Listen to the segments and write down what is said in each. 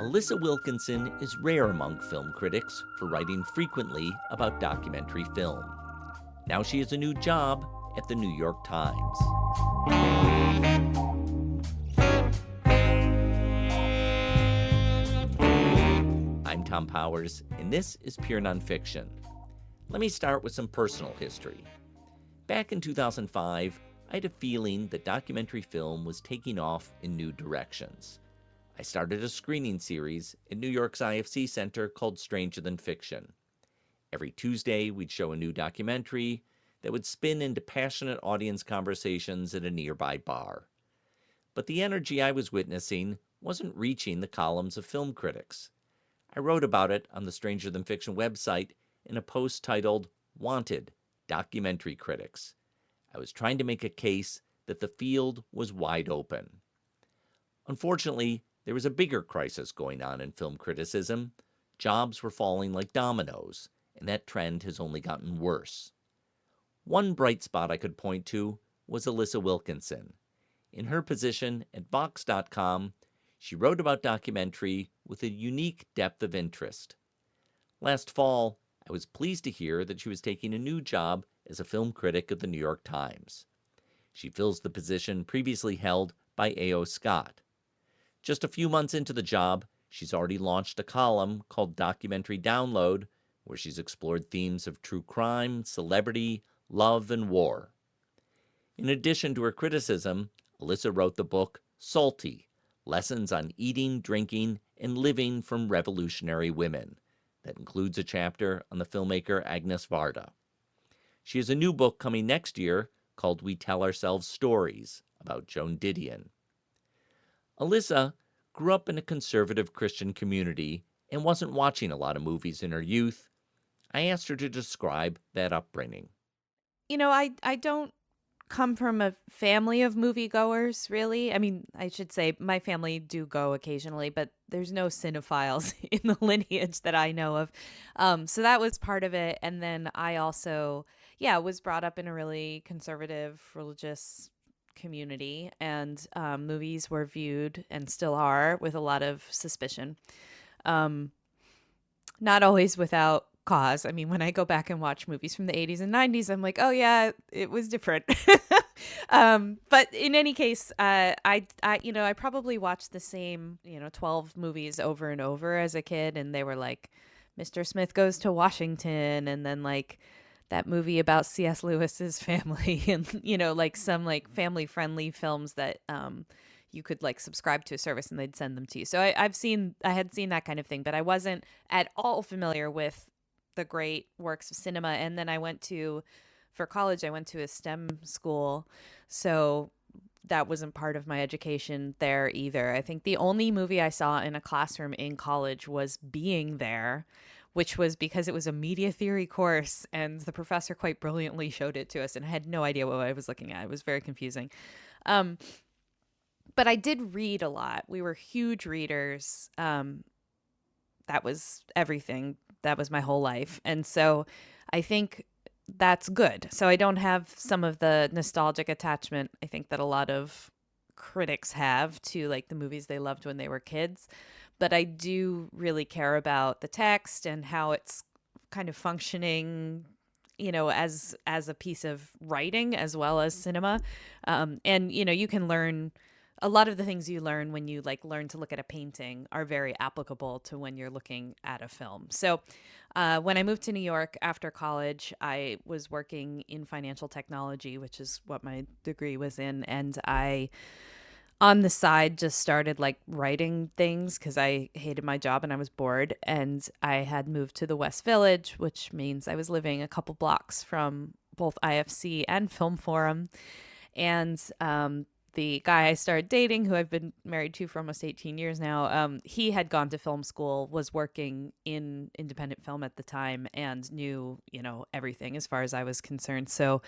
Alissa Wilkinson is rare among film critics for writing frequently about documentary film. Now she has a new job at the New York Times. I'm Tom Powers, and this is Pure Nonfiction. Let me start with some personal history. Back in 2005, I had a feeling that documentary film was taking off in new directions. I started a screening series at New York's IFC Center called Stranger Than Fiction. Every Tuesday, we'd show a new documentary that would spin into passionate audience conversations at a nearby bar. But the energy I was witnessing wasn't reaching the columns of film critics. I wrote about it on the Stranger Than Fiction website in a post titled Wanted, Documentary Critics. I was trying to make a case that the field was wide open. Unfortunately, there was a bigger crisis going on in film criticism. Jobs were falling like dominoes, and that trend has only gotten worse. One bright spot I could point to was Alissa Wilkinson. In her position at Vox.com, she wrote about documentary with a unique depth of interest. Last fall, I was pleased to hear that she was taking a new job as a film critic at the New York Times. She fills the position previously held by A.O. Scott. Just a few months into the job, she's already launched a column called Documentary Download, where she's explored themes of true crime, celebrity, love, and war. In addition to her criticism, Alissa wrote the book Salty, Lessons on Eating, Drinking, and Living from Revolutionary Women. That includes a chapter on the filmmaker Agnes Varda. She has a new book coming next year called We Tell Ourselves Stories, about Joan Didion. Alissa grew up in a conservative Christian community and wasn't watching a lot of movies in her youth. I asked her to describe that upbringing. I don't come from a family of moviegoers, really. I mean, I should say my family do go occasionally, but there's no cinephiles in the lineage that I know of. So that was part of it. And then I also, was brought up in a really conservative religious community, and movies were viewed, and still are, with a lot of suspicion. Not always without cause. I mean, when I go back and watch movies from the 80s and 90s, I'm like, oh yeah, it was different. But in any case, I probably watched the same, 12 movies over and over as a kid, and they were like Mr. Smith Goes to Washington, and then like that movie about C.S. Lewis's family, and like some like family friendly films that you could like subscribe to a service and they'd send them to you. So I had seen that kind of thing, but I wasn't at all familiar with the great works of cinema. And then for college, I went to a STEM school. So that wasn't part of my education there either. I think the only movie I saw in a classroom in college was Being There, which was because it was a media theory course and the professor quite brilliantly showed it to us, and I had no idea what I was looking at. It was very confusing. But I did read a lot. We were huge readers. That was everything. That was my whole life. And so I think that's good. So I don't have some of the nostalgic attachment, I think, that a lot of critics have to like the movies they loved when they were kids. But I do really care about the text and how it's kind of functioning, as a piece of writing as well as cinema. And, you can learn a lot of the things you learn when you like learn to look at a painting are very applicable to when you're looking at a film. So when I moved to New York after college, I was working in financial technology, which is what my degree was in. And I, on the side, just started like writing things because I hated my job and I was bored. And I had moved to the West Village, which means I was living a couple blocks from both IFC and Film Forum. And the guy I started dating, who I've been married to for almost 18 years now, he had gone to film school, was working in independent film at the time, and knew, everything as far as I was concerned. So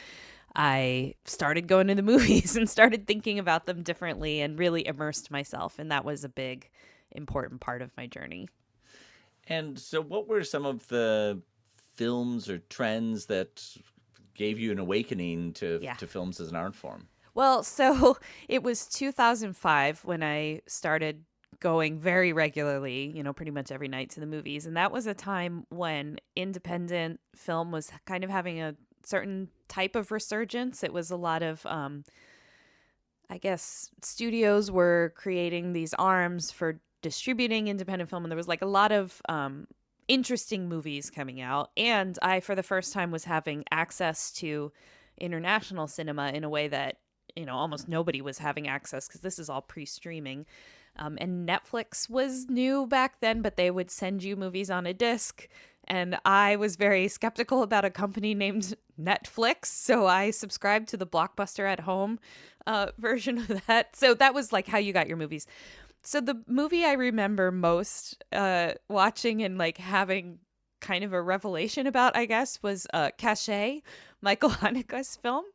I started going to the movies and started thinking about them differently and really immersed myself. And that was a big, important part of my journey. And so what were some of the films or trends that gave you an awakening to films as an art form? Well, so it was 2005 when I started going very regularly, pretty much every night to the movies. And that was a time when independent film was kind of having a certain type of resurgence. It was a lot of, I guess, studios were creating these arms for distributing independent film. And there was like a lot of interesting movies coming out. And I, for the first time, was having access to international cinema in a way that, almost nobody was having access, because this is all pre-streaming. And Netflix was new back then, but they would send you movies on a disc. And I was very skeptical about a company named Netflix. So I subscribed to the Blockbuster at Home version of that. So that was like how you got your movies. So the movie I remember most watching and like having kind of a revelation about, I guess, was Caché, Michael Haneke's film,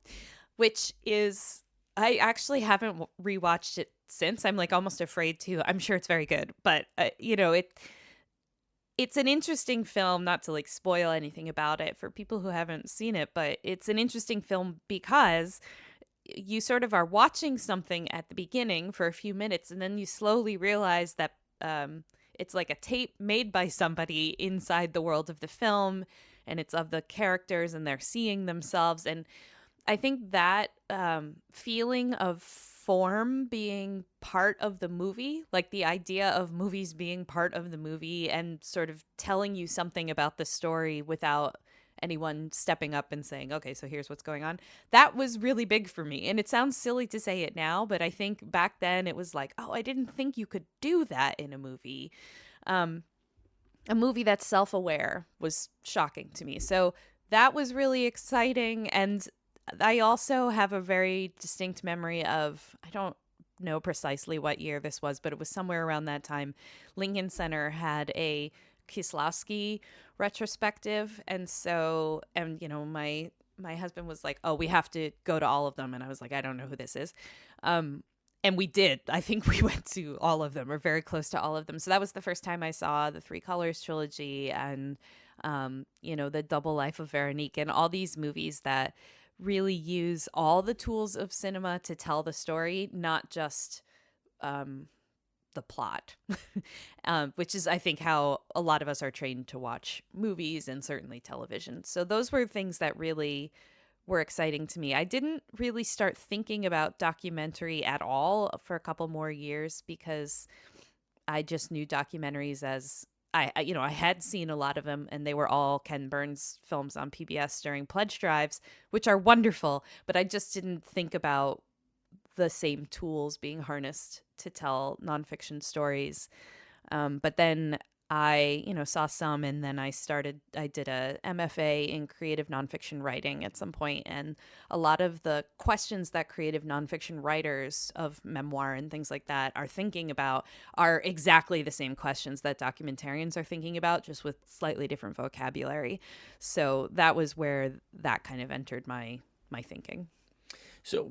which is, I actually haven't rewatched it since. I'm like almost afraid to. I'm sure it's very good, but it's an interesting film, not to like spoil anything about it for people who haven't seen it, but it's an interesting film because you sort of are watching something at the beginning for a few minutes, and then you slowly realize that it's like a tape made by somebody inside the world of the film, and it's of the characters, and they're seeing themselves. And I think that feeling of form being part of the movie, like the idea of movies being part of the movie and sort of telling you something about the story without anyone stepping up and saying, okay, so here's what's going on. That was really big for me. And it sounds silly to say it now, but I think back then it was like, oh, I didn't think you could do that in a movie. A movie that's self-aware was shocking to me. So that was really exciting. And I also have a very distinct memory of, I don't know precisely what year this was, but it was somewhere around that time. Lincoln Center had a Kieslowski retrospective. And so, my husband was like, oh, we have to go to all of them. And I was like, I don't know who this is. And we did. I think we went to all of them, or very close to all of them. So that was the first time I saw the Three Colors trilogy and, the Double Life of Veronique, and all these movies that really use all the tools of cinema to tell the story, not just the plot, which is, I think, how a lot of us are trained to watch movies and certainly television. So those were things that really were exciting to me. I didn't really start thinking about documentary at all for a couple more years because I just knew documentaries as I had seen a lot of them, and they were all Ken Burns films on PBS during pledge drives, which are wonderful, but I just didn't think about the same tools being harnessed to tell nonfiction stories. But then I, saw some, and then I did a MFA in creative nonfiction writing at some point. And a lot of the questions that creative nonfiction writers of memoir and things like that are thinking about are exactly the same questions that documentarians are thinking about, just with slightly different vocabulary. So that was where that kind of entered my thinking. So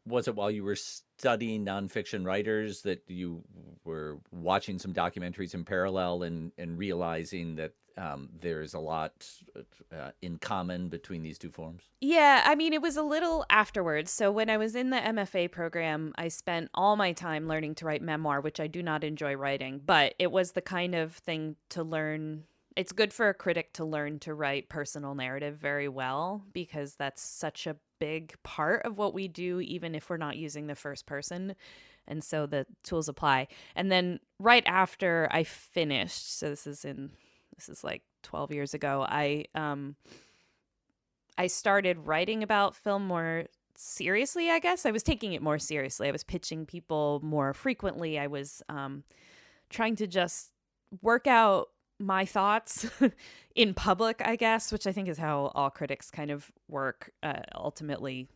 was it while you were studying nonfiction writers that you were watching some documentaries in parallel and realizing that there's a lot in common between these two forms? Yeah, I mean, it was a little afterwards. So when I was in the MFA program, I spent all my time learning to write memoir, which I do not enjoy writing, but it was the kind of thing to learn. It's good for a critic to learn to write personal narrative very well, because that's such a big part of what we do, even if we're not using the first person. And so the tools apply. And then right after I finished, so this is like 12 years ago, I started writing about film more seriously, I guess. I was taking it more seriously. I was pitching people more frequently. I was trying to just work out my thoughts in public, I guess, which I think is how all critics kind of work ultimately,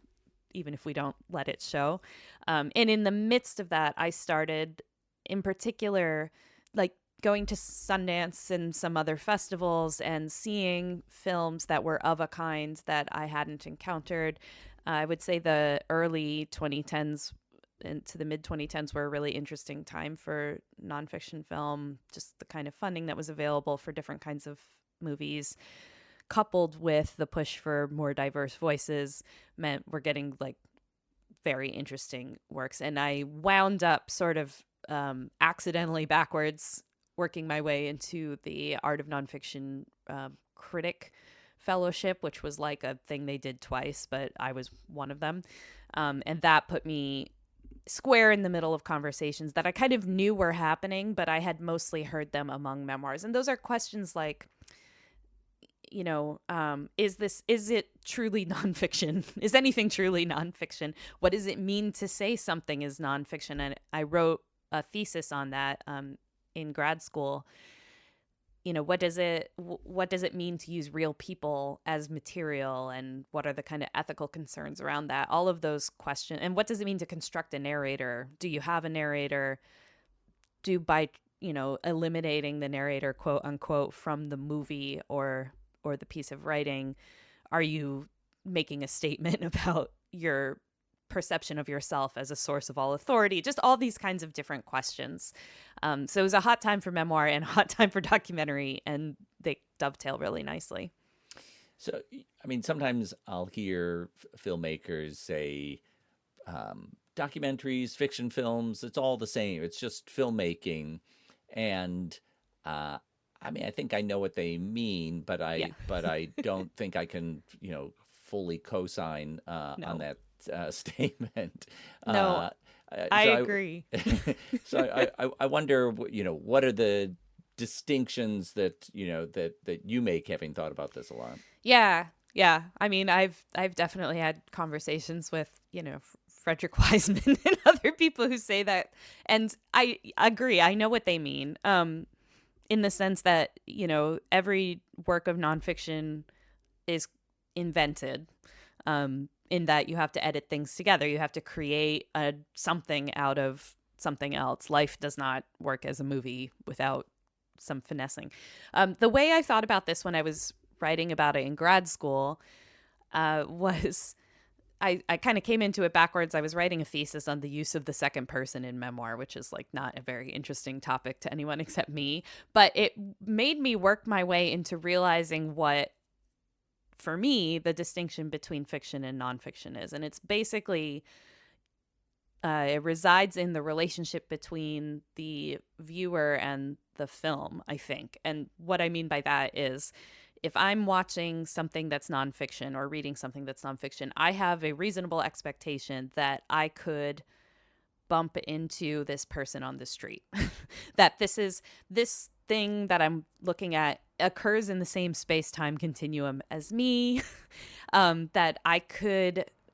even if we don't let it show. And in the midst of that, I started, in particular, like going to Sundance and some other festivals and seeing films that were of a kind that I hadn't encountered. I would say the early 2010s into the mid 2010s were a really interesting time for nonfiction film. Just the kind of funding that was available for different kinds of movies, coupled with the push for more diverse voices, meant we're getting like very interesting works. And I wound up sort of accidentally backwards working my way into the Art of Nonfiction critic fellowship, which was like a thing they did twice, but I was one of them. And that put me square in the middle of conversations that I kind of knew were happening, but I had mostly heard them among memoirs. And those are questions like, is it truly nonfiction? Is anything truly nonfiction? What does it mean to say something is nonfiction? And I wrote a thesis on that in grad school. What does it mean to use real people as material, and what are the kind of ethical concerns around that? All of those questions. And what does it mean to construct a narrator? Do you have a narrator? By eliminating the narrator, quote unquote, from the movie or the piece of writing, are you making a statement about your perception of yourself as a source of all authority? Just all these kinds of different questions. So it was a hot time for memoir and a hot time for documentary, and they dovetail really nicely. So, I mean, sometimes I'll hear filmmakers say documentaries, fiction films, it's all the same. It's just filmmaking. And I mean, I think I know what they mean, but I don't think I can, fully co-sign on that statement. No, I agree. So I wonder, what are the distinctions that you make, having thought about this a lot? Yeah. I mean, I've definitely had conversations with, Frederick Wiseman and other people who say that, and I agree. I know what they mean. In the sense that, every work of nonfiction is invented, in that you have to edit things together. You have to create something out of something else. Life does not work as a movie without some finessing. The way I thought about this when I was writing about it in grad school was I kind of came into it backwards. I was writing a thesis on the use of the second person in memoir, which is like not a very interesting topic to anyone except me. But it made me work my way into realizing what, for me, the distinction between fiction and nonfiction is. And it's basically, it resides in the relationship between the viewer and the film, I think. And what I mean by that is, if I'm watching something that's nonfiction or reading something that's nonfiction, I have a reasonable expectation that I could bump into this person on the street. That this thing that I'm looking at occurs in the same space-time continuum as me. That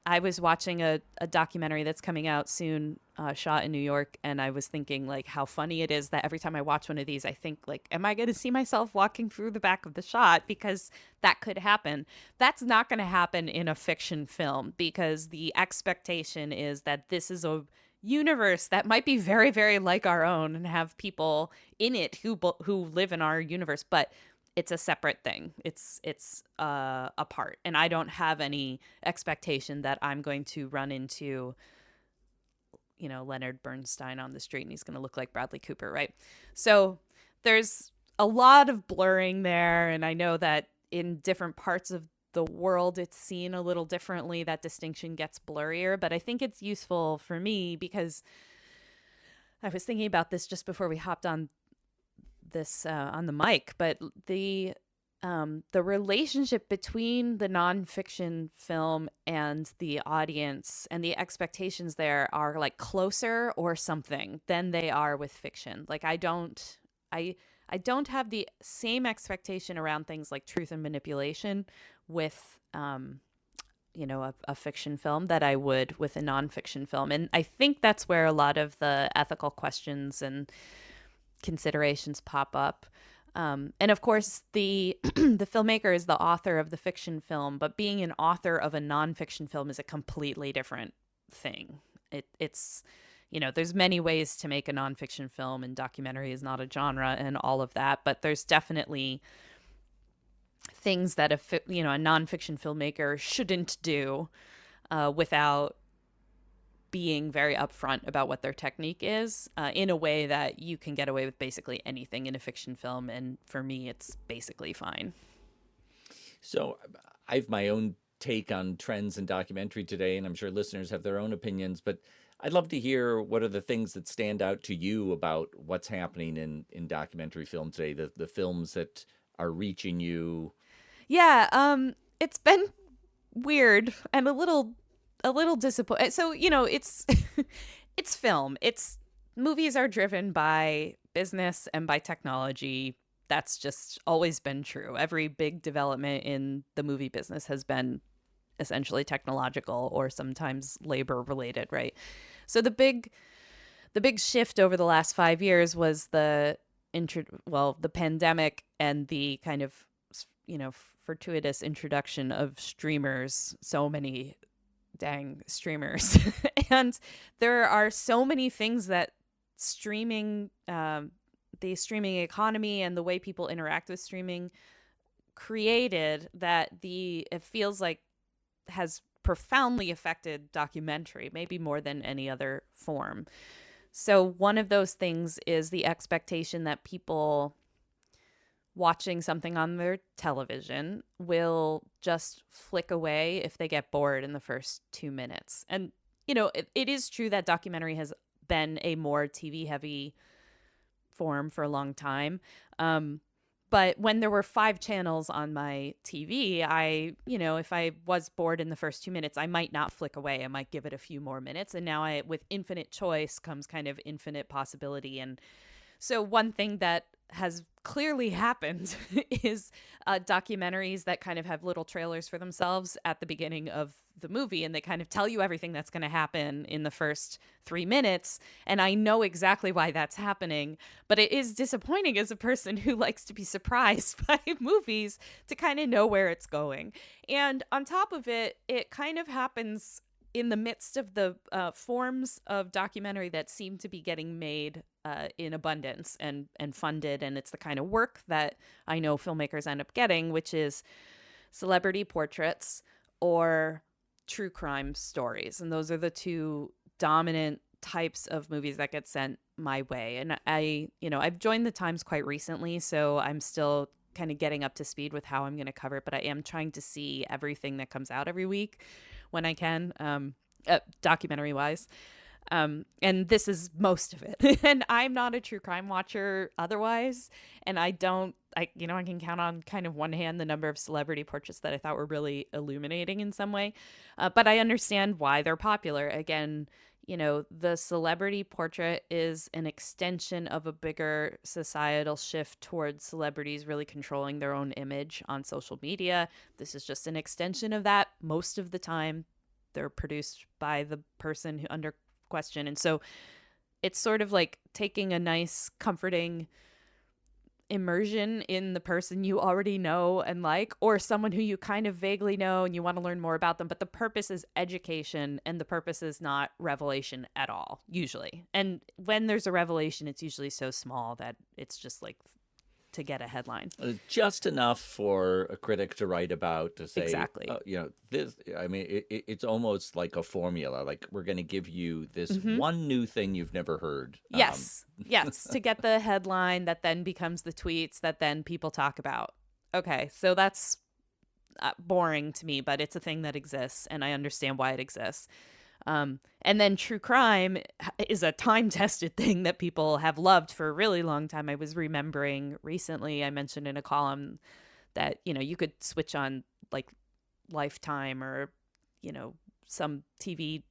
I was watching a documentary that's coming out soon, shot in New York, and I was thinking like how funny it is that every time I watch one of these, I think like, am I going to see myself walking through the back of the shot? Because that could happen. That's not going to happen in a fiction film, because the expectation is that this is a universe that might be very, very like our own and have people in it who live in our universe, but it's a separate thing. It's apart. And I don't have any expectation that I'm going to run into, Leonard Bernstein on the street and he's going to look like Bradley Cooper, right? So there's a lot of blurring there. And I know that in different parts of the world, it's seen a little differently. That distinction gets blurrier. But I think it's useful for me because I was thinking about this just before we hopped on this on the mic, but the relationship between the nonfiction film and the audience and the expectations there are like closer or something than they are with fiction. Like I don't have the same expectation around things like truth and manipulation with a fiction film that I would with a nonfiction film. And I think that's where a lot of the ethical questions and considerations pop up. And of course, the the filmmaker is the author of the fiction film, but being an author of a nonfiction film is a completely different thing. It's there's many ways to make a nonfiction film, and documentary is not a genre and all of that, but there's definitely things that a nonfiction filmmaker shouldn't do without being very upfront about what their technique is, in a way that you can get away with basically anything in a fiction film. And for me, it's basically fine. So I have my own take on trends in documentary today, and I'm sure listeners have their own opinions, but I'd love to hear what are the things that stand out to you about what's happening in documentary film today, the films that are reaching you. Yeah, it's been weird and a little disappointing. So, it's it's film. It's movies are driven by business and by technology. That's just always been true. Every big development in the movie business has been essentially technological or sometimes labor related, right? So the big shift over the last 5 years was the pandemic and the kind of fortuitous introduction of streamers, so many dang streamers. And there are so many things that the streaming economy and the way people interact with streaming created that it feels like has profoundly affected documentary, maybe more than any other form. So one of those things is the expectation that people watching something on their television will just flick away if they get bored in the first 2 minutes. And, it is true that documentary has been a more TV heavy form for a long time. But when there were 5 channels on my TV, if I was bored in the first 2 minutes, I might not flick away. I might give it a few more minutes. And now with infinite choice comes kind of infinite possibility. And so one thing that has clearly happened is documentaries that kind of have little trailers for themselves at the beginning of the movie, and they kind of tell you everything that's going to happen in the first 3 minutes. And I know exactly why that's happening, but it is disappointing as a person who likes to be surprised by movies to kind of know where it's going. And on top of it, it kind of happens in the midst of the forms of documentary that seem to be getting made in abundance and funded. And it's the kind of work that I know filmmakers end up getting, which is celebrity portraits or true crime stories. And those are the two dominant types of movies that get sent my way. And I've joined the Times quite recently, so I'm still kind of getting up to speed with how I'm going to cover it, but I am trying to see everything that comes out every week when I can, documentary wise. And this is most of it. And I'm not a true crime watcher otherwise. And I can count on kind of one hand the number of celebrity portraits that I thought were really illuminating in some way. But I understand why they're popular. Again, the celebrity portrait is an extension of a bigger societal shift towards celebrities really controlling their own image on social media. This is just an extension of that. Most of the time, they're produced by the person who under question. And so it's sort of like taking a nice, comforting immersion in the person you already know and like, or someone who you kind of vaguely know and you want to learn more about them. But the purpose is education, and the purpose is not revelation at all, usually. And when there's a revelation, it's usually so small that it's just like to get a headline. Just enough for a critic to write about, to say, exactly. This, I mean, it's almost like a formula. Like, we're going to give you this one new thing you've never heard. Yes. Yes. To get the headline that then becomes the tweets that then people talk about. Okay. So that's boring to me, but it's a thing that exists, and I understand why it exists. And then true crime is a time-tested thing that people have loved for a really long time. I was remembering recently, I mentioned in a column that, you could switch on like Lifetime or, some TV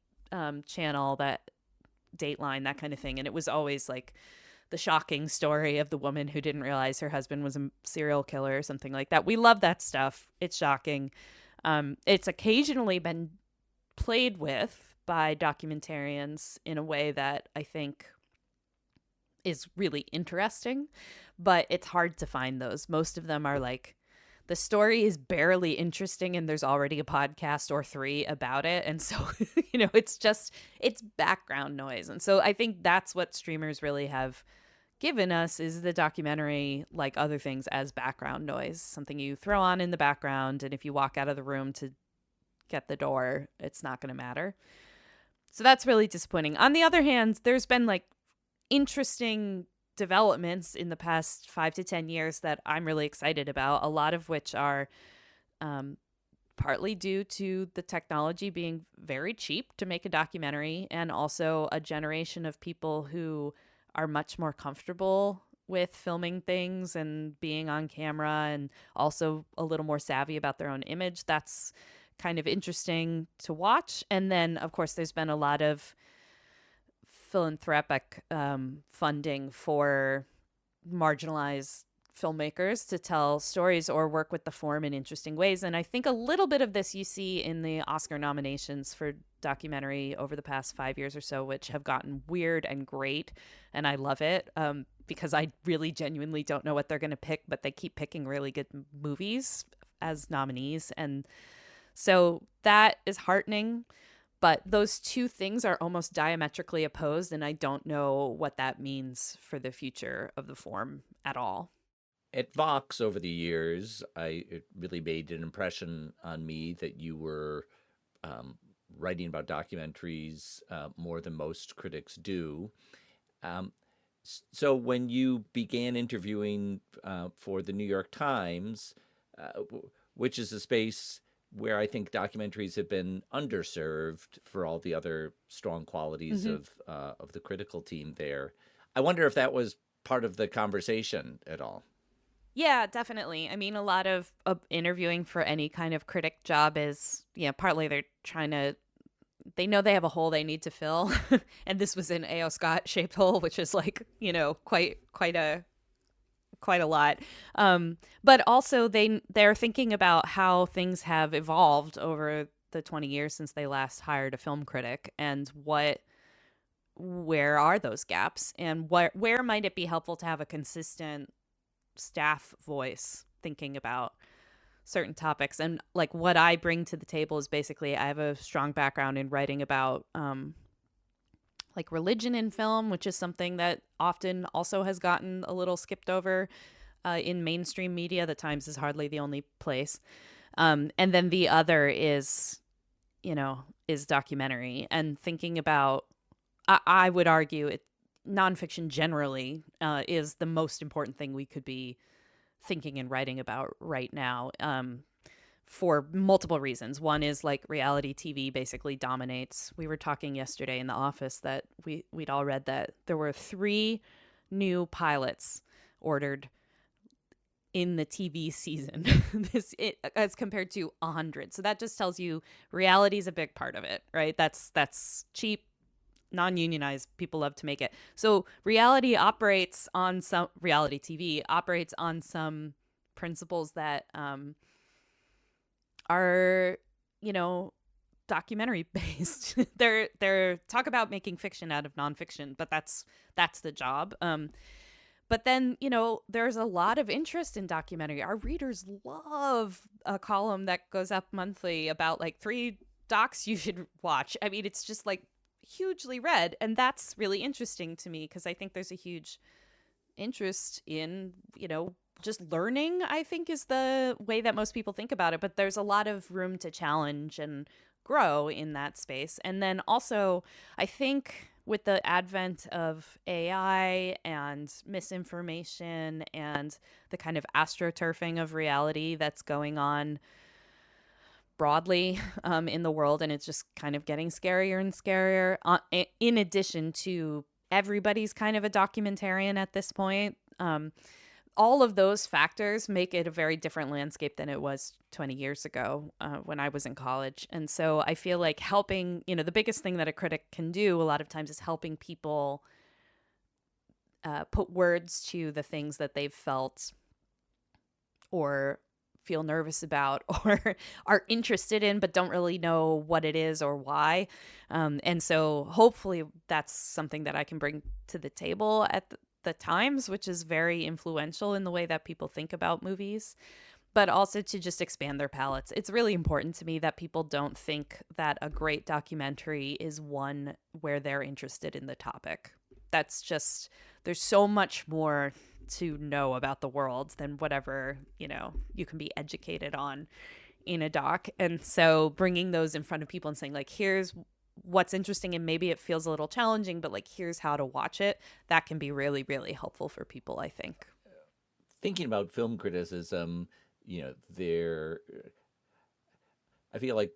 channel, that Dateline, that kind of thing. And it was always like the shocking story of the woman who didn't realize her husband was a serial killer or something like that. We love that stuff. It's shocking. It's occasionally been played with by documentarians in a way that I think is really interesting, but it's hard to find those. Most of them are like, the story is barely interesting and there's already a podcast or 3 about it. And so, it's background noise. And so I think that's what streamers really have given us, is the documentary, like other things, as background noise, something you throw on in the background. And if you walk out of the room to get the door, it's not going to matter. So that's really disappointing. On the other hand, there's been like interesting developments in the past 5 to 10 years that I'm really excited about, a lot of which are partly due to the technology being very cheap to make a documentary, and also a generation of people who are much more comfortable with filming things and being on camera, and also a little more savvy about their own image. That's kind of interesting to watch. And then, of course, there's been a lot of philanthropic funding for marginalized filmmakers to tell stories or work with the form in interesting ways. And I think a little bit of this you see in the Oscar nominations for documentary over the past 5 years or so, which have gotten weird and great. And I love it because I really genuinely don't know what they're going to pick, but they keep picking really good movies as nominees. And so that is heartening. But those two things are almost diametrically opposed, and I don't know what that means for the future of the form at all. At Vox over the years, it really made an impression on me that you were writing about documentaries more than most critics do. Um, so when you began interviewing for the New York Times, which is a space where I think documentaries have been underserved for all the other strong qualities of the critical team there, I wonder if that was part of the conversation at all. Yeah, definitely. I mean, a lot of interviewing for any kind of critic job is, partly they're trying to, they know they have a hole they need to fill. And this was an A.O. Scott shaped hole, which is like, quite a lot. But also they're thinking about how things have evolved over the 20 years since they last hired a film critic, and where are those gaps, and where might it be helpful to have a consistent staff voice thinking about certain topics. And like what I bring to the table is basically I have a strong background in writing about like religion in film, which is something that often also has gotten a little skipped over in mainstream media. The Times is hardly the only place. And then the other is documentary, and thinking about, I would argue nonfiction generally is the most important thing we could be thinking and writing about right now, for multiple reasons. One is like reality TV basically dominates. We were talking yesterday in the office that we'd all read that there were 3 new pilots ordered in the TV season as compared to 100. So that just tells you reality is a big part of it, right? That's cheap, non-unionized, people love to make it. So reality TV operates on some principles that are, documentary based. they're talk about making fiction out of nonfiction, but that's the job. But then, there's a lot of interest in documentary. Our readers love a column that goes up monthly about like 3 docs you should watch. I mean, it's just like hugely read, and that's really interesting to me because I think there's a huge interest in just learning, I think, is the way that most people think about it. But there's a lot of room to challenge and grow in that space. And then also, I think with the advent of AI and misinformation and the kind of astroturfing of reality that's going on broadly in the world, and it's just kind of getting scarier and scarier, in addition to everybody's kind of a documentarian at this point. All of those factors make it a very different landscape than it was 20 years ago when I was in college. And so I feel like helping, the biggest thing that a critic can do a lot of times is helping people put words to the things that they've felt or feel nervous about or are interested in but don't really know what it is or why. And so hopefully that's something that I can bring to the table at the Times, which is very influential in the way that people think about movies, but also to just expand their palettes. It's really important to me that people don't think that a great documentary is one where they're interested in the topic. That's just, there's so much more to know about the world than whatever, you can be educated on in a doc. And so bringing those in front of people and saying like, here's what's interesting, and maybe it feels a little challenging, but like, here's how to watch it, that can be really, really helpful for people, I think. Thinking about film criticism, there I feel like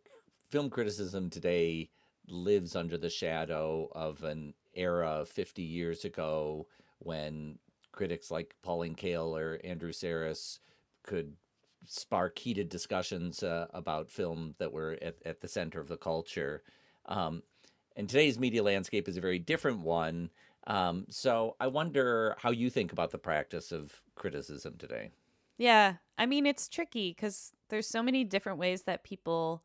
film criticism today lives under the shadow of an era 50 years ago when critics like Pauline Kael or Andrew Sarris could spark heated discussions about film that were at the center of the culture. Um, and today's media landscape is a very different one. So I wonder how you think about the practice of criticism today. Yeah. I mean, it's tricky because there's so many different ways that people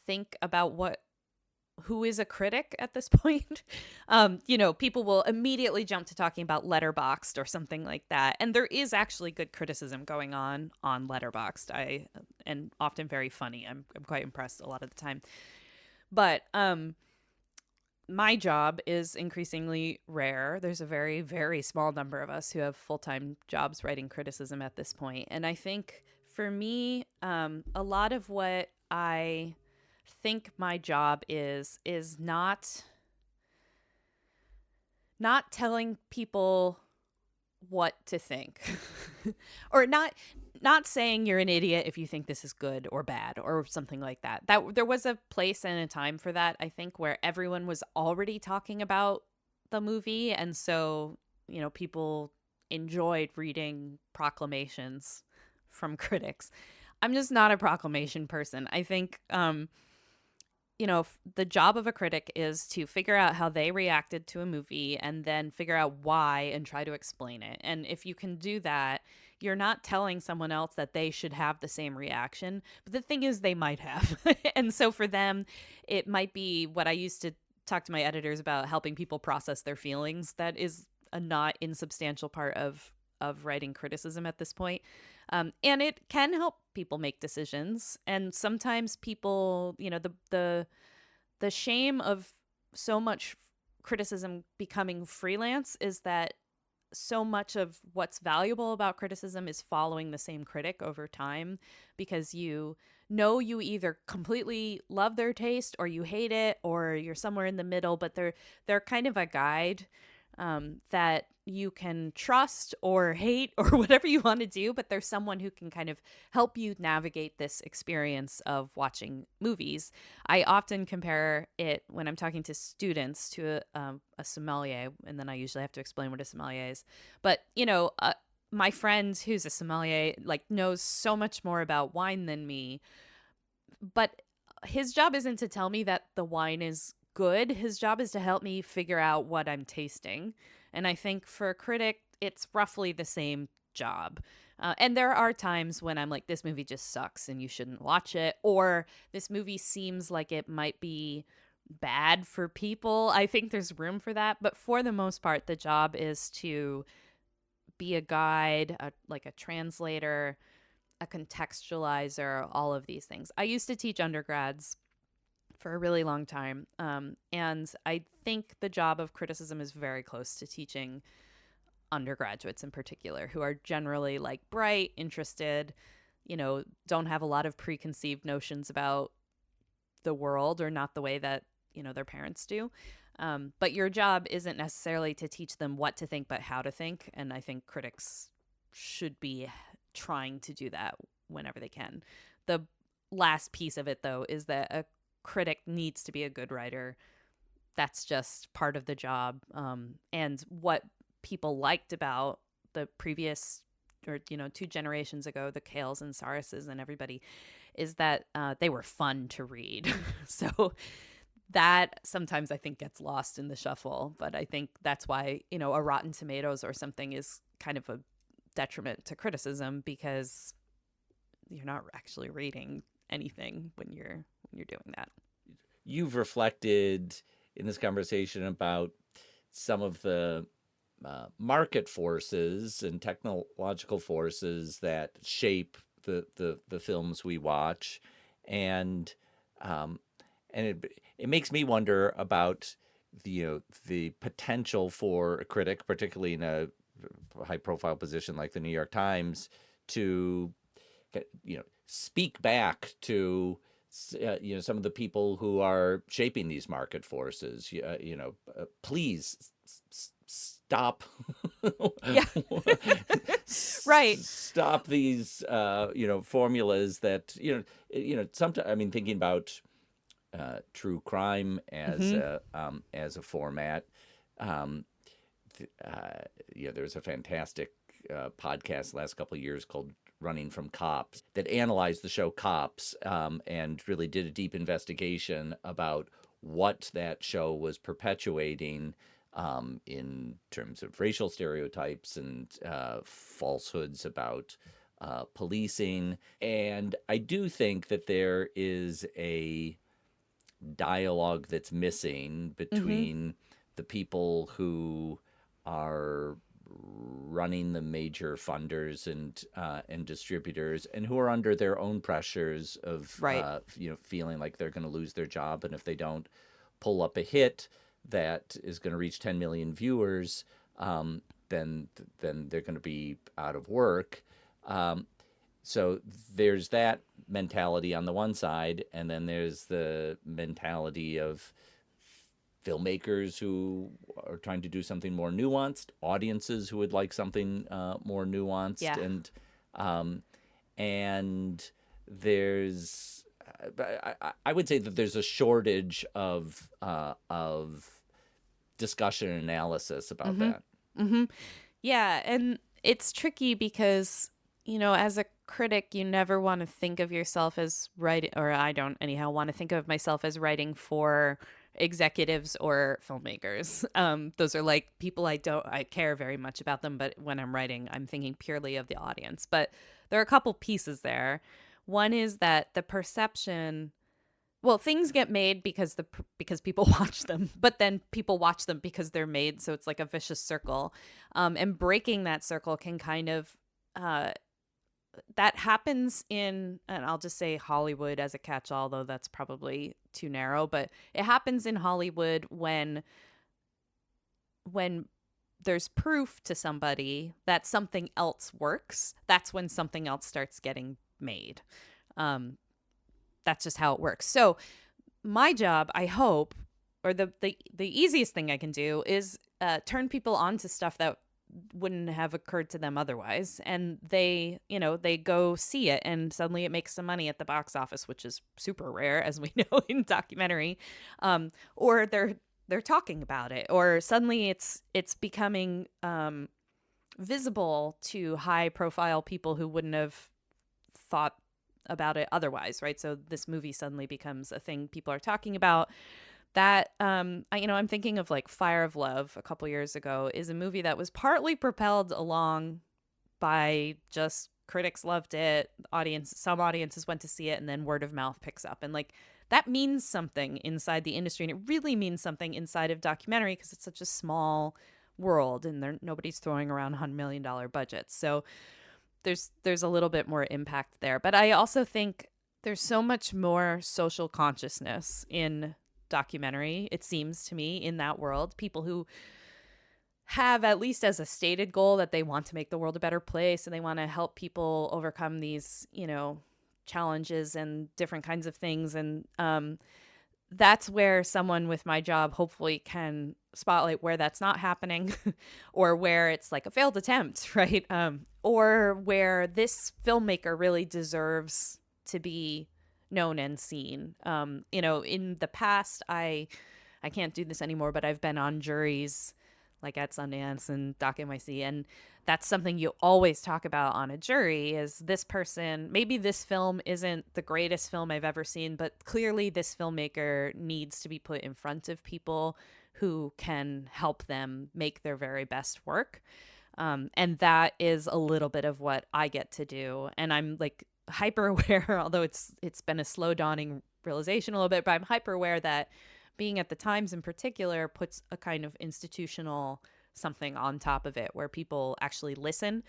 think about who is a critic at this point. People will immediately jump to talking about Letterboxd or something like that. And there is actually good criticism going on Letterboxd. And often very funny. I'm quite impressed a lot of the time. But my job is increasingly rare. There's a very, very small number of us who have full-time jobs writing criticism at this point. And I think for me, a lot of what I think my job is not telling people what to think or not saying you're an idiot if you think this is good or bad or something like that. That there was a place and a time for that, I think, where everyone was already talking about the movie, and so, people enjoyed reading proclamations from critics. I'm just not a proclamation person. I think the job of a critic is to figure out how they reacted to a movie and then figure out why and try to explain it. And if you can do that, you're not telling someone else that they should have the same reaction. But the thing is, they might have. And so for them, it might be what I used to talk to my editors about, helping people process their feelings. That is a not insubstantial part of writing criticism at this point. And it can help people make decisions. And sometimes people, the shame of so much criticism becoming freelance is that so much of what's valuable about criticism is following the same critic over time, because you either completely love their taste or you hate it or you're somewhere in the middle, but they're kind of a guide that you can trust or hate or whatever you want to do, but there's someone who can kind of help you navigate this experience of watching movies. I often compare it, when I'm talking to students, to a sommelier, and then I usually have to explain what a sommelier is. But, my friend who's a sommelier, knows so much more about wine than me, but his job isn't to tell me that the wine is good. His job is to help me figure out what I'm tasting. And I think for a critic, it's roughly the same job. And there are times when I'm like, this movie just sucks and you shouldn't watch it. Or this movie seems like it might be bad for people. I think there's room for that. But for the most part, the job is to be a guide, like a translator, a contextualizer, all of these things. I used to teach undergrads for a really long time. And I think the job of criticism is very close to teaching undergraduates in particular, who are generally bright, interested, don't have a lot of preconceived notions about the world, or not the way that, their parents do. But your job isn't necessarily to teach them what to think, but how to think. And I think critics should be trying to do that whenever they can. The last piece of it, though, is that a critic needs to be a good writer. That's just part of the job. And what people liked about the previous, or 2 generations ago, the Kales and Sarises and everybody, is that they were fun to read. So that sometimes I think gets lost in the shuffle. But I think that's why, a Rotten Tomatoes or something is kind of a detriment to criticism, because you're not actually reading anything when you're doing that. You've reflected in this conversation about some of the market forces and technological forces that shape the films we watch, and it makes me wonder about the potential for a critic, particularly in a high profile position like the New York Times, to speak back to some of the people who are shaping these market forces. Please stop. Yeah. Right. stop these formulas that sometimes, I mean, thinking about true crime Mm-hmm. as a format. um, there was a fantastic podcast last couple of years called Running from Cops that analyzed the show Cops, and really did a deep investigation about what that show was perpetuating, in terms of racial stereotypes and falsehoods about policing. And I do think that there is a dialogue that's missing Mm-hmm. between the people who are running the major funders and distributors, and who are under their own pressures of Right. feeling like they're going to lose their job, and if they don't pull up a hit that is going to reach 10 million viewers, um, then they're going to be out of work. Um, so there's that mentality on the one side, and then there's the mentality of filmmakers who are trying to do something more nuanced, audiences who would like something more nuanced, Yeah. um, and there's I would say that there's a shortage of discussion and analysis about Mm-hmm. that. Mm-hmm. Yeah, and it's tricky because, as a critic, you never want to think of yourself as writing, or I don't anyhow want to think of myself as writing for executives or filmmakers. Those are like people I care very much about them, but when I'm writing, I'm thinking purely of the audience. But there are a couple pieces there. One is that the perception, well, things get made because people watch them, but then people watch them because they're made, so it's like a vicious circle. And breaking that circle can kind of uh, that happens in, and I'll just say Hollywood as a catch-all, though that's probably too narrow, but it happens in Hollywood when there's proof to somebody that something else works. That's when something else starts getting made. Um, that's just how it works. So my job, I hope, or the easiest thing I can do is turn people on to stuff that wouldn't have occurred to them otherwise, and they go see it, and suddenly it makes some money at the box office, which is super rare, as we know in documentary, or they're talking about it, or suddenly it's becoming visible to high profile people who wouldn't have thought about it otherwise, right? So this movie suddenly becomes a thing people are talking about. That I'm thinking of like Fire of Love a couple years ago is a movie that was partly propelled along by just critics loved it, some audiences went to see it, and then word of mouth picks up, and like that means something inside the industry, and it really means something inside of documentary because it's such a small world, and nobody's throwing around $100 million budgets. So there's a little bit more impact there. But I also think there's so much more social consciousness in documentary, it seems to me, in that world. People who have, at least as a stated goal, that they want to make the world a better place and they want to help people overcome these, challenges and different kinds of things. And that's where someone with my job hopefully can spotlight where that's not happening or where it's like a failed attempt, right? Or where this filmmaker really deserves to be known and seen. In the past, I can't do this anymore, but I've been on juries like at Sundance and Doc NYC, and that's something you always talk about on a jury is this person, maybe this film isn't the greatest film I've ever seen, but clearly this filmmaker needs to be put in front of people who can help them make their very best work. And that is a little bit of what I get to do. And I'm like hyper aware, although it's been a slow dawning realization a little bit, but I'm hyper aware that being at the Times in particular puts a kind of institutional something on top of it where people actually listen,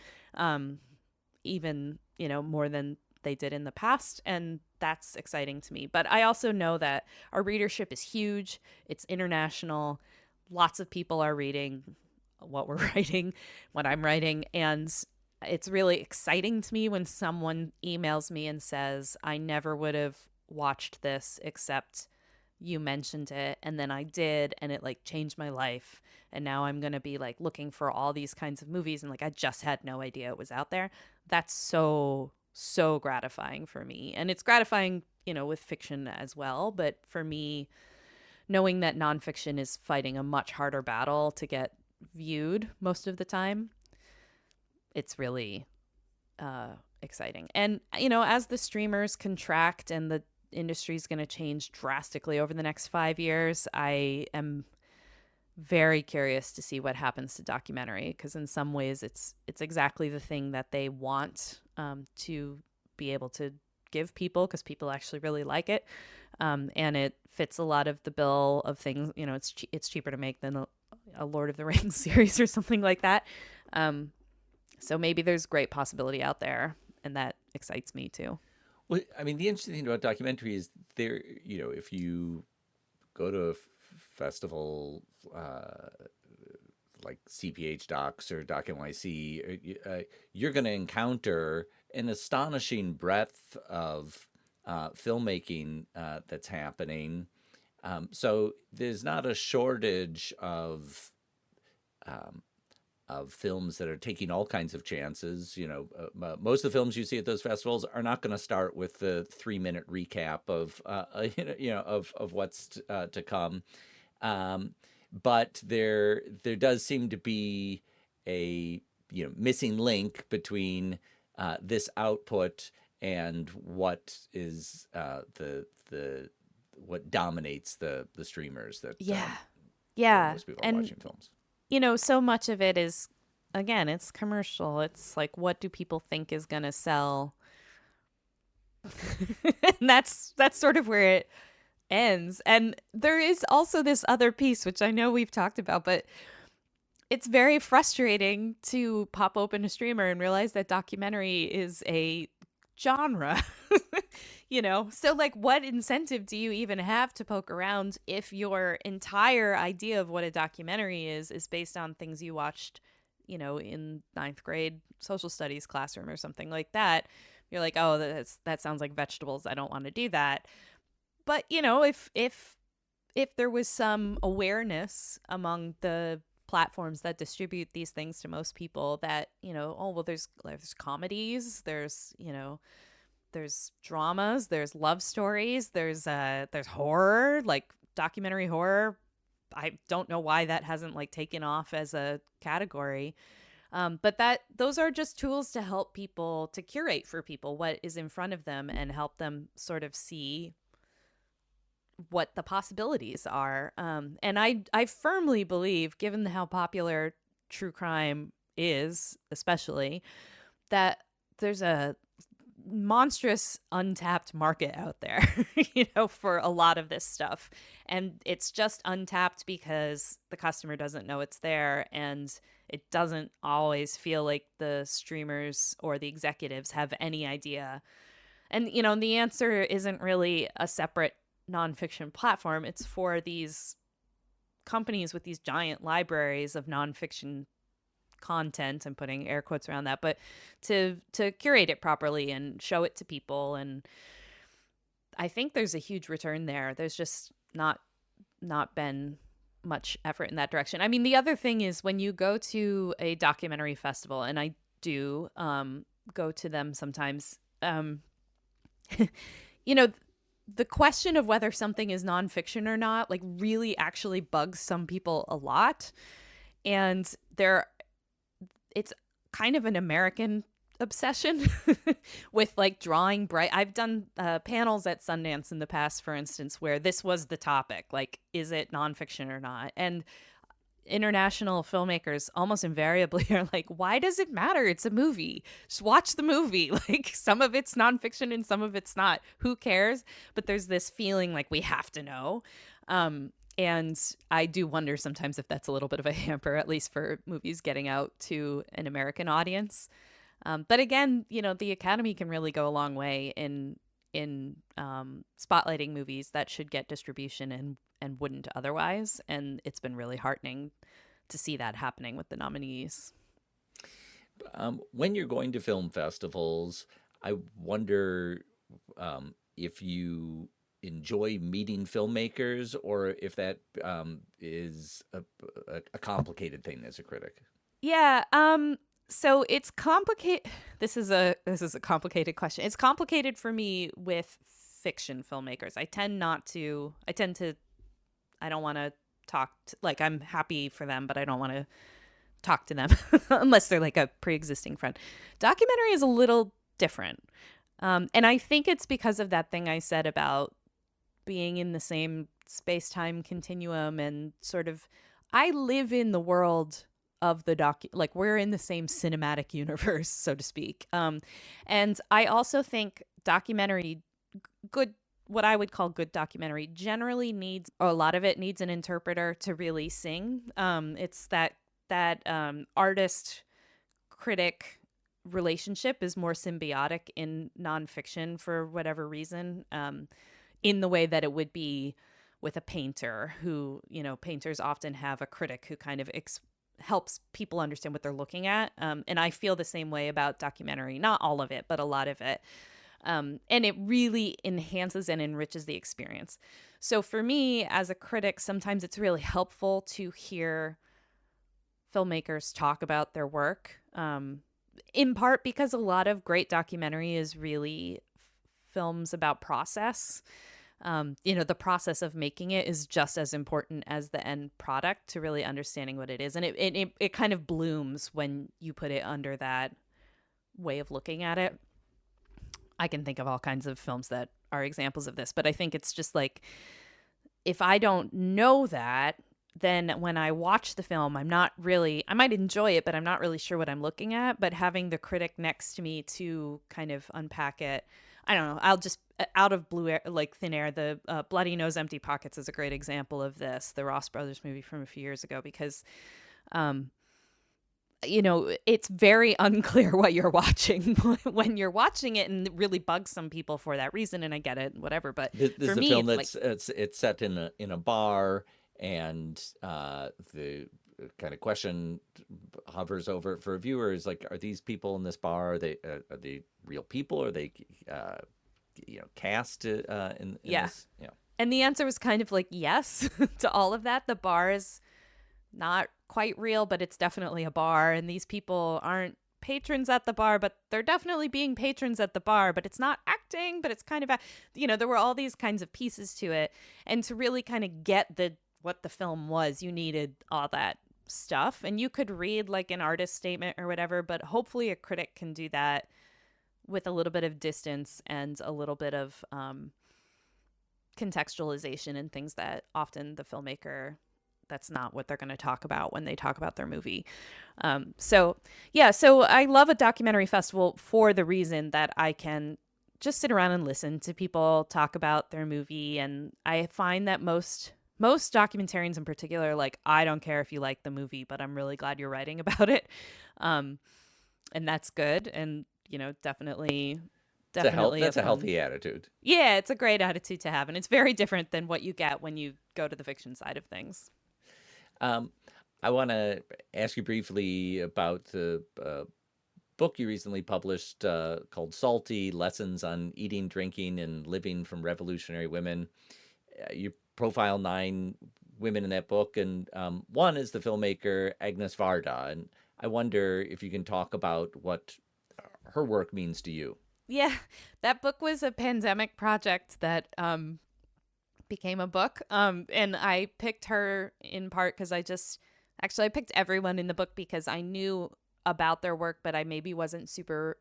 even, more than they did in the past. And that's exciting to me. But I also know that our readership is huge. It's international. Lots of people are reading what we're writing, what I'm writing. And it's really exciting to me when someone emails me and says, I never would have watched this except you mentioned it, and then I did, and it like changed my life. And now I'm going to be like looking for all these kinds of movies, and like I just had no idea it was out there. That's so gratifying for me. And it's gratifying, with fiction as well, but for me, knowing that nonfiction is fighting a much harder battle to get viewed most of the time, it's really exciting. And, as the streamers contract and the industry is going to change drastically over the next 5 years, I am very curious to see what happens to documentary, because in some ways it's exactly the thing that they want to be able to give people, because people actually really like it, and it fits a lot of the bill of things. It's cheaper to make than a Lord of the Rings series or something like that. So maybe there's great possibility out there, and that excites me too. Well, I mean, the interesting thing about documentary is there, if you go to a festival like CPH Docs or Doc NYC, you're going to encounter an astonishing breadth of filmmaking that's happening. So there's not a shortage of films that are taking all kinds of chances. Most of the films you see at those festivals are not going to start with the 3-minute recap of of what's to come. But there does seem to be a missing link between this output and what is what dominates the streamers that Yeah. most people are And watching films. so much of it is, again, it's commercial. It's like, what do people think is going to sell? And that's sort of where it ends. And there is also this other piece, which I know we've talked about, but it's very frustrating to pop open a streamer and realize that documentary is a genre. So like, what incentive do you even have to poke around if your entire idea of what a documentary is based on things you watched in ninth grade social studies classroom or something like that? You're like, oh, that sounds like vegetables, I don't want to do that. But if there was some awareness among the platforms that distribute these things to most people, that oh, well, there's comedies, there's dramas, there's love stories, there's horror, like documentary horror. I don't know why that hasn't like taken off as a category. But those are just tools to help people, to curate for people what is in front of them and help them sort of see what the possibilities are. And I firmly believe, given how popular true crime is, especially, that there's a monstrous untapped market out there, for a lot of this stuff. And it's just untapped because the customer doesn't know it's there, and it doesn't always feel like the streamers or the executives have any idea. And, the answer isn't really a separate nonfiction platform. It's for these companies with these giant libraries of nonfiction content, I'm putting air quotes around that, but to curate it properly and show it to people. And I think there's a huge return there. There's just not been much effort in that direction. I mean, the other thing is, when you go to a documentary festival, and I do go to them sometimes, the question of whether something is nonfiction or not, like, really actually bugs some people a lot. And it's kind of an American obsession with like drawing bright. I've done panels at Sundance in the past, for instance, where this was the topic, like, is it nonfiction or not? And international filmmakers almost invariably are like, why does it matter? It's a movie. Just watch the movie. Like, some of it's nonfiction and some of it's not. Who cares? But there's this feeling like we have to know. And I do wonder sometimes if that's a little bit of a hamper, at least for movies getting out to an American audience. But again, the Academy can really go a long way in spotlighting movies that should get distribution and wouldn't otherwise. And it's been really heartening to see that happening with the nominees. When you're going to film festivals, I wonder if you enjoy meeting filmmakers, or if that is a complicated thing as a critic. Yeah. So it's complicated. This is a complicated question. It's complicated for me with fiction filmmakers. I don't want to like, I'm happy for them, but I don't want to talk to them unless they're like a pre-existing friend. Documentary is a little different. And I think it's because of that thing I said about being in the same space-time continuum, and sort of, I live in the world of the like, we're in the same cinematic universe, so to speak. And I also think documentary, good, what I would call good documentary, generally needs, or a lot of it needs, an interpreter to really sing. It's that artist critic relationship is more symbiotic in nonfiction for whatever reason, in the way that it would be with a painter, who, painters often have a critic who kind of helps people understand what they're looking at. And I feel the same way about documentary, not all of it, but a lot of it. And it really enhances and enriches the experience. So for me as a critic, sometimes it's really helpful to hear filmmakers talk about their work, in part because a lot of great documentary is really films about process. The process of making it is just as important as the end product to really understanding what it is. And it kind of blooms when you put it under that way of looking at it. I can think of all kinds of films that are examples of this, but I think it's just like, if I don't know that, then when I watch the film, I might enjoy it, but I'm not really sure what I'm looking at. But having the critic next to me to kind of unpack it, I don't know. I'll just, out of blue air, like thin air, the Bloody Nose, Empty Pockets is a great example of this, the Ross Brothers movie from a few years ago, because, it's very unclear what you're watching when you're watching it, and it really bugs some people for that reason, and I get it, whatever. But This for is a me, film it's that's like, it's set in a bar, and the kind of question hovers over it for a viewer is like, are these people in this bar, are they real people? Are they cast in yeah. this? Yeah. And the answer was kind of like yes to all of that. The bar is not quite real, but it's definitely a bar, and these people aren't patrons at the bar, but they're definitely being patrons at the bar. But it's not acting, but it's kind of there were all these kinds of pieces to it, and to really kind of get what the film was, you needed all that stuff. And you could read like an artist statement or whatever, but hopefully a critic can do that with a little bit of distance and a little bit of contextualization and things that often the filmmaker, that's not what they're going to talk about when they talk about their movie. So I love a documentary festival for the reason that I can just sit around and listen to people talk about their movie. And I find that most documentarians in particular, like, I don't care if you like the movie, but I'm really glad you're writing about it. And that's good. And, definitely That's a healthy attitude. Yeah, it's a great attitude to have. And it's very different than what you get when you go to the fiction side of things. I want to ask you briefly about the book you recently published called Salty: Lessons on Eating, Drinking, and Living from Revolutionary Women. You profile 9 women in that book, and one is the filmmaker Agnes Varda. And I wonder if you can talk about what her work means to you. Yeah, that book was a pandemic project that became a book. And I picked her in part because I picked everyone in the book because I knew about their work, but I maybe wasn't super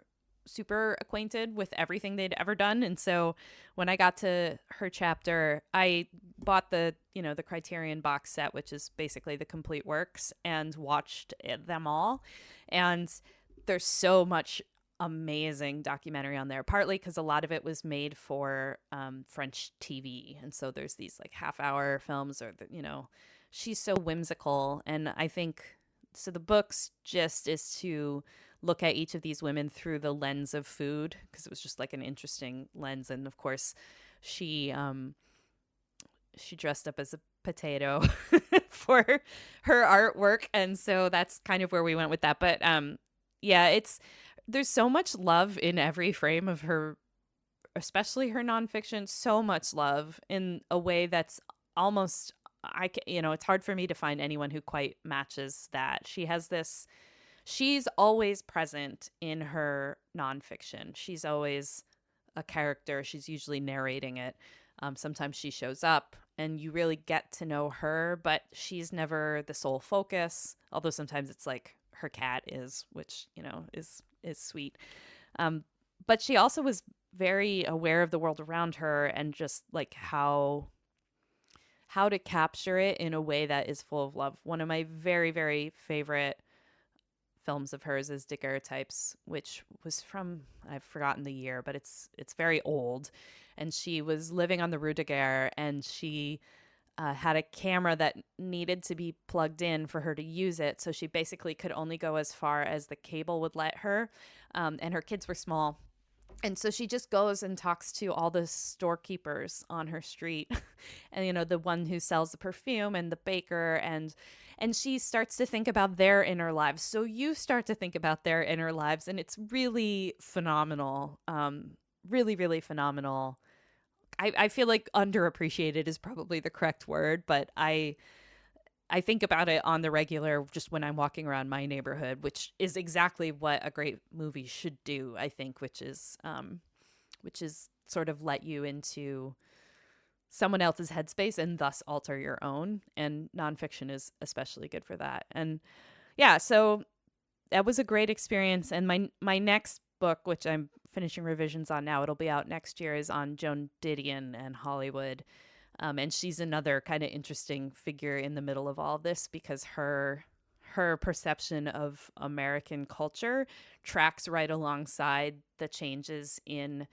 acquainted with everything they'd ever done. And so when I got to her chapter, I bought the Criterion box set, which is basically the complete works, and watched them all. And there's so much amazing documentary on there, partly because a lot of it was made for French TV. And so there's these like half-hour films, or she's so whimsical. And I think, so the book's gist is to look at each of these women through the lens of food, because it was just like an interesting lens. And of course, she dressed up as a potato for her artwork, and so that's kind of where we went with that. But there's so much love in every frame of her especially her nonfiction, so much love in a way that's almost it's hard for me to find anyone who quite matches that. She's always present in her nonfiction. She's always a character. She's usually narrating it. Sometimes she shows up and you really get to know her, but she's never the sole focus. Although sometimes it's like her cat is, which, is sweet. But she also was very aware of the world around her and just like how to capture it in a way that is full of love. One of my very, very favorite films of hers is Daguerreotypes, which was from, I've forgotten the year, but it's very old. And she was living on the Rue Daguerre, and she had a camera that needed to be plugged in for her to use it. So she basically could only go as far as the cable would let her. And her kids were small. And so she just goes and talks to all the storekeepers on her street and, the one who sells the perfume and the baker. And she starts to think about their inner lives. So you start to think about their inner lives. And it's really phenomenal. Really, really phenomenal. I feel like underappreciated is probably the correct word, but I think about it on the regular just when I'm walking around my neighborhood, which is exactly what a great movie should do, I think, which is sort of let you into someone else's headspace and thus alter your own. And nonfiction is especially good for that. And yeah, so that was a great experience. And my next book, which I'm finishing revisions on now, it'll be out next year, is on Joan Didion and Hollywood. And she's another kind of interesting figure in the middle of all of this because her perception of American culture tracks right alongside the changes in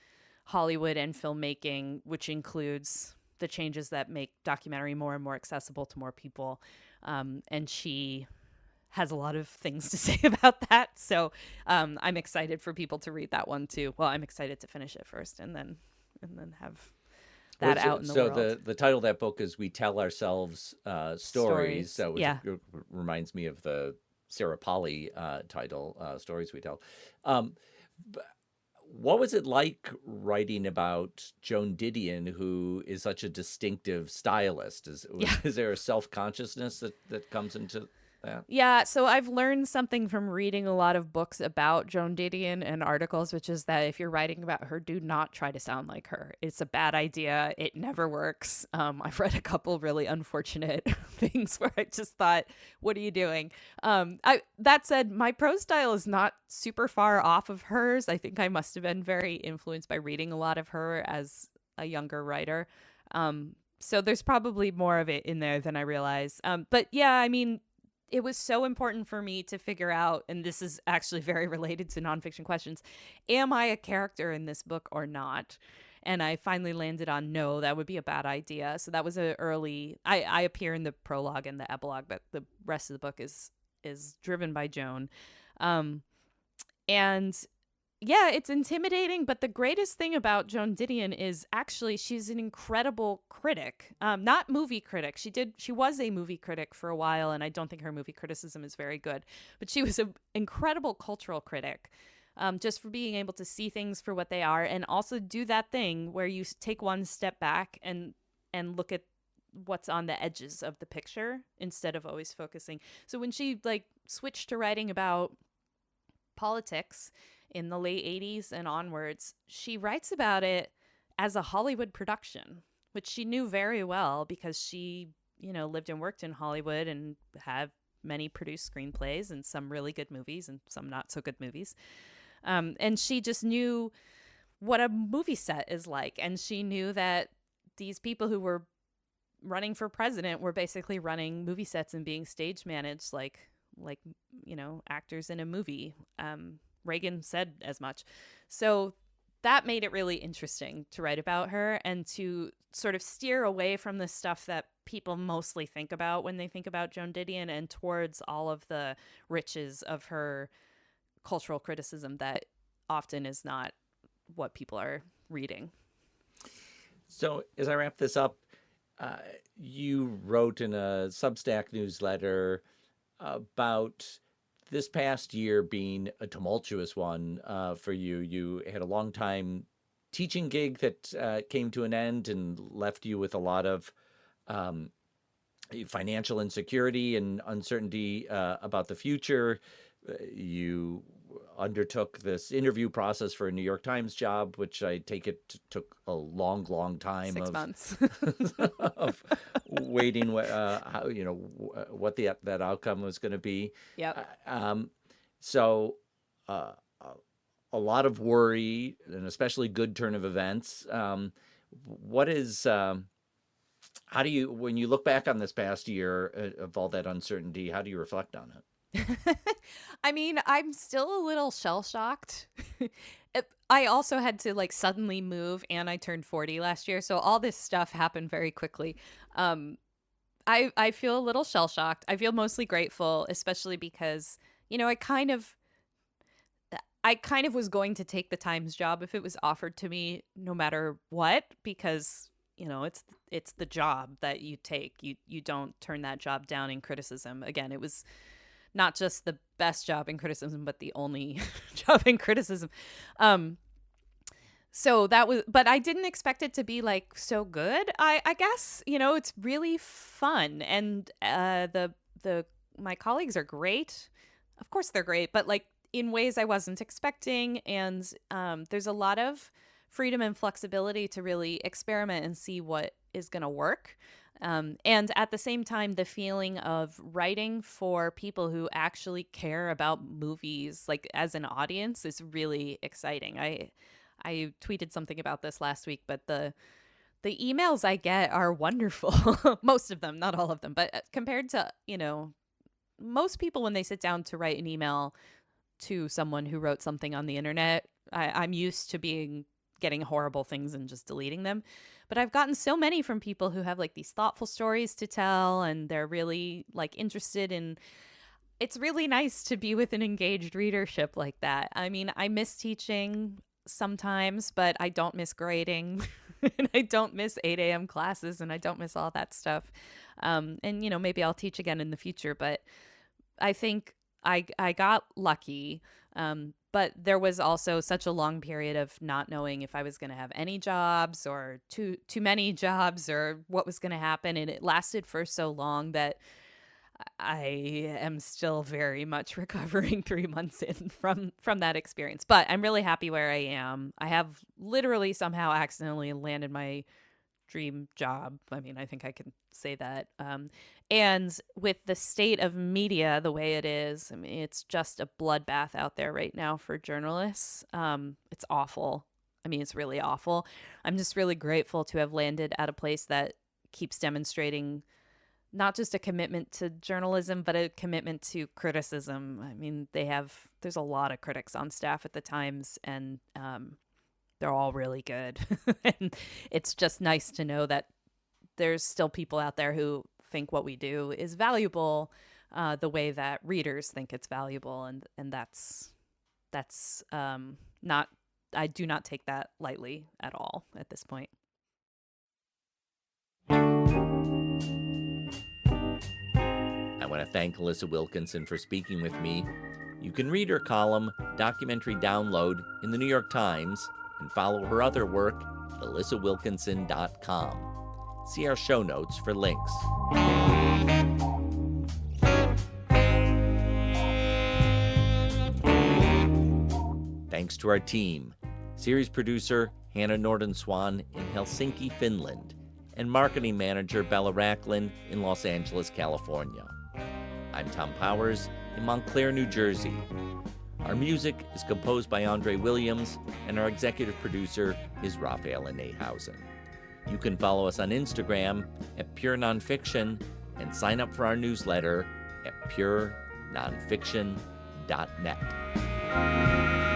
Hollywood and filmmaking, which includes the changes that make documentary more and more accessible to more people. And she has a lot of things to say about that. So I'm excited for people to read that one too. Well, I'm excited to finish it first and then have that out in the world. So the title of that book is We Tell Ourselves Stories. So Yeah. It reminds me of the Sarah Polley title, Stories We Tell. What was it like writing about Joan Didion, who is such a distinctive stylist? Is there a self-consciousness that comes into that? Yeah, so I've learned something from reading a lot of books about Joan Didion and articles, which is that if you're writing about her, do not try to sound like her. It's a bad idea. It never works. I've read a couple really unfortunate things where I just thought, what are you doing? That said, my prose style is not super far off of hers. I think I must have been very influenced by reading a lot of her as a younger writer. So there's probably more of it in there than I realize. But yeah, I mean, it was so important for me to figure out, and this is actually very related to nonfiction questions, am I a character in this book or not? And I finally landed on no, that would be a bad idea. So that was I appear in the prologue and the epilogue, but the rest of the book is driven by Joan. And yeah, it's intimidating, but the greatest thing about Joan Didion is actually she's an incredible critic. Not movie critic. She was a movie critic for a while, and I don't think her movie criticism is very good. But she was an incredible cultural critic, just for being able to see things for what they are, and also do that thing where you take one step back and look at what's on the edges of the picture instead of always focusing. So when she switched to writing about politics in the late 80s and onwards, she writes about it as a Hollywood production, which she knew very well because she, lived and worked in Hollywood and had many produced screenplays and some really good movies and some not so good movies. And she just knew what a movie set is like. And she knew that these people who were running for president were basically running movie sets and being stage managed like actors in a movie. Reagan said as much. So that made it really interesting to write about her and to sort of steer away from the stuff that people mostly think about when they think about Joan Didion and towards all of the riches of her cultural criticism that often is not what people are reading. So as I wrap this up, you wrote in a Substack newsletter about this past year being a tumultuous one for you. You had a long time teaching gig that came to an end and left you with a lot of financial insecurity and uncertainty about the future. You undertook this interview process for a New York Times job, which I take it took a long, long time 6 months. of waiting what that outcome was going to be. Yep. So a lot of worry, and especially good turn of events. How do you, when you look back on this past year of all that uncertainty, how do you reflect on it? I mean, I'm still a little shell-shocked. I also had to suddenly move, and I turned 40 last year, so all this stuff happened very quickly. I feel a little shell-shocked. I feel mostly grateful, especially because, I kind of was going to take the Times job if it was offered to me, no matter what, because it's the job that you take. You don't turn that job down in criticism. Again, it was not just the best job in criticism, but the only job in criticism. So that was, but I didn't expect it to be so good. I guess, it's really fun. And my colleagues are great. Of course they're great, but in ways I wasn't expecting. And there's a lot of freedom and flexibility to really experiment and see what is going to work. And at the same time, the feeling of writing for people who actually care about movies, as an audience, is really exciting. I tweeted something about this last week, but the emails I get are wonderful. Most of them, not all of them, but compared to, most people, when they sit down to write an email to someone who wrote something on the internet, I'm used to getting horrible things and just deleting them. But I've gotten so many from people who have these thoughtful stories to tell, and they're really interested in. It's really nice to be with an engaged readership like that. I mean, I miss teaching sometimes, but I don't miss grading and I don't miss 8 a.m. classes, and I don't miss all that stuff. And maybe I'll teach again in the future, but I think I got lucky. But there was also such a long period of not knowing if I was going to have any jobs or too many jobs or what was going to happen. And it lasted for so long that I am still very much recovering 3 months in from that experience. But I'm really happy where I am. I have literally somehow accidentally landed my dream job. I mean, I think I can say that. And with the state of media the way it is, I mean, it's just a bloodbath out there right now for journalists. It's awful. I mean, it's really awful. I'm just really grateful to have landed at a place that keeps demonstrating not just a commitment to journalism, but a commitment to criticism. I mean, there's a lot of critics on staff at the Times, and they're all really good. And it's just nice to know that there's still people out there who think what we do is valuable the way that readers think it's valuable. And that's not, I do not take that lightly at all at this point. I want to thank Alissa Wilkinson for speaking with me. You can read her column, Documentary Download, in the New York Times, and follow her other work at alissawilkinson.com. See our show notes for links. Thanks to our team, series producer Hannah Norden-Swan in Helsinki, Finland, and marketing manager Bella Racklin in Los Angeles, California. I'm Tom Powers in Montclair, New Jersey. Our music is composed by Andre Williams, and our executive producer is Raphael Nehausen. You can follow us on Instagram at Pure Nonfiction and sign up for our newsletter at purenonfiction.net.